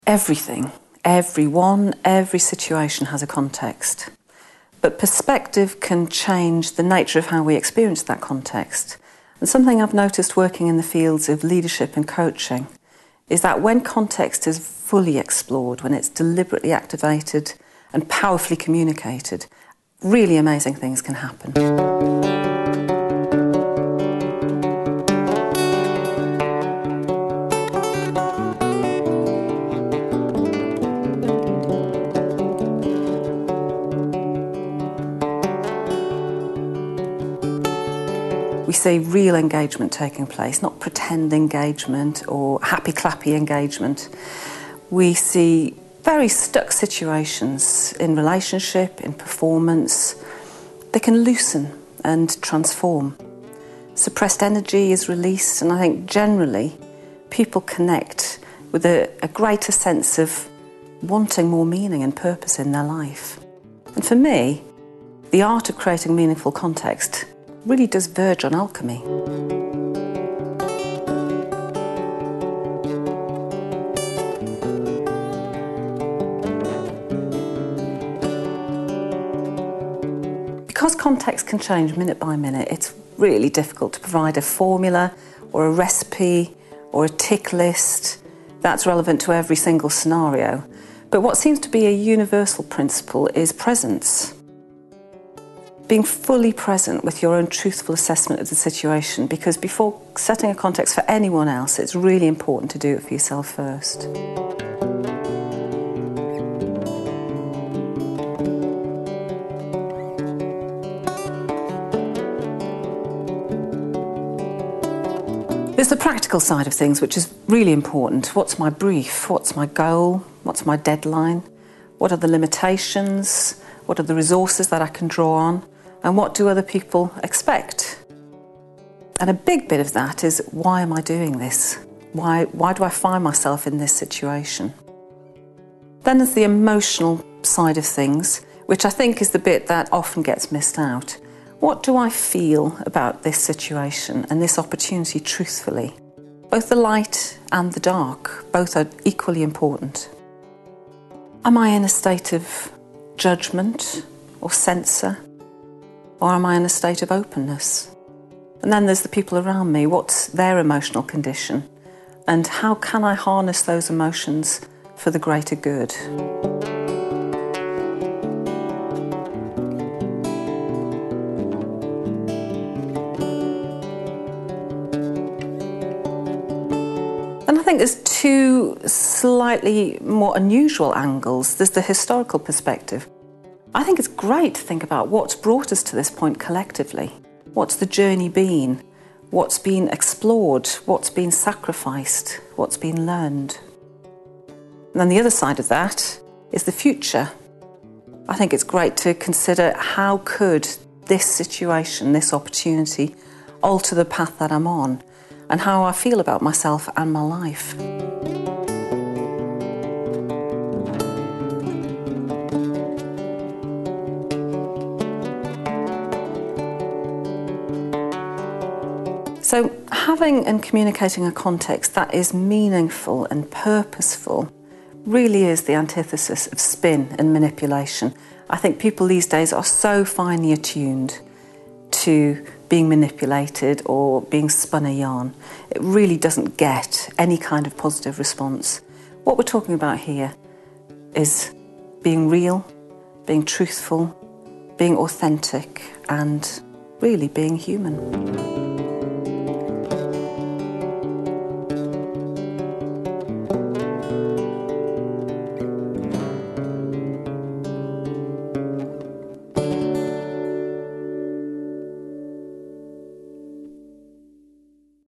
Everything, everyone, every situation has a context. But perspective can change the nature of how we experience that context. And something I've noticed working in the fields of leadership and coaching is that when context is fully explored, when it's deliberately activated and powerfully communicated, really amazing things can happen. We see real engagement taking place, not pretend engagement or happy-clappy engagement. We see very stuck situations in relationship, in performance. They can loosen and transform. Suppressed energy is released, and I think generally people connect with a greater sense of wanting more meaning and purpose in their life. And for me, the art of creating meaningful context really does verge on alchemy. Because context can change minute by minute, it's really difficult to provide a formula or a recipe or a tick list that's relevant to every single scenario. But what seems to be a universal principle is presence. Being fully present with your own truthful assessment of the situation, because before setting a context for anyone else, it's really important to do it for yourself first. There's the practical side of things, which is really important. What's my brief? What's my goal? What's my deadline? What are the limitations? What are the resources that I can draw on? And what do other people expect? And a big bit of that is, why am I doing this? Why do I find myself in this situation? Then there's the emotional side of things, which I think is the bit that often gets missed out. What do I feel about this situation and this opportunity truthfully? Both the light and the dark, both are equally important. Am I in a state of judgment or censor? Or am I in a state of openness? And then there's the people around me. What's their emotional condition? And how can I harness those emotions for the greater good? And I think there's two slightly more unusual angles. There's the historical perspective. I think it's great to think about what's brought us to this point collectively. What's the journey been? What's been explored? What's been sacrificed? What's been learned? And then the other side of that is the future. I think it's great to consider, how could this situation, this opportunity, alter the path that I'm on and how I feel about myself and my life. So having and communicating a context that is meaningful and purposeful really is the antithesis of spin and manipulation. I think people these days are so finely attuned to being manipulated or being spun a yarn. It really doesn't get any kind of positive response. What we're talking about here is being real, being truthful, being authentic, and really being human.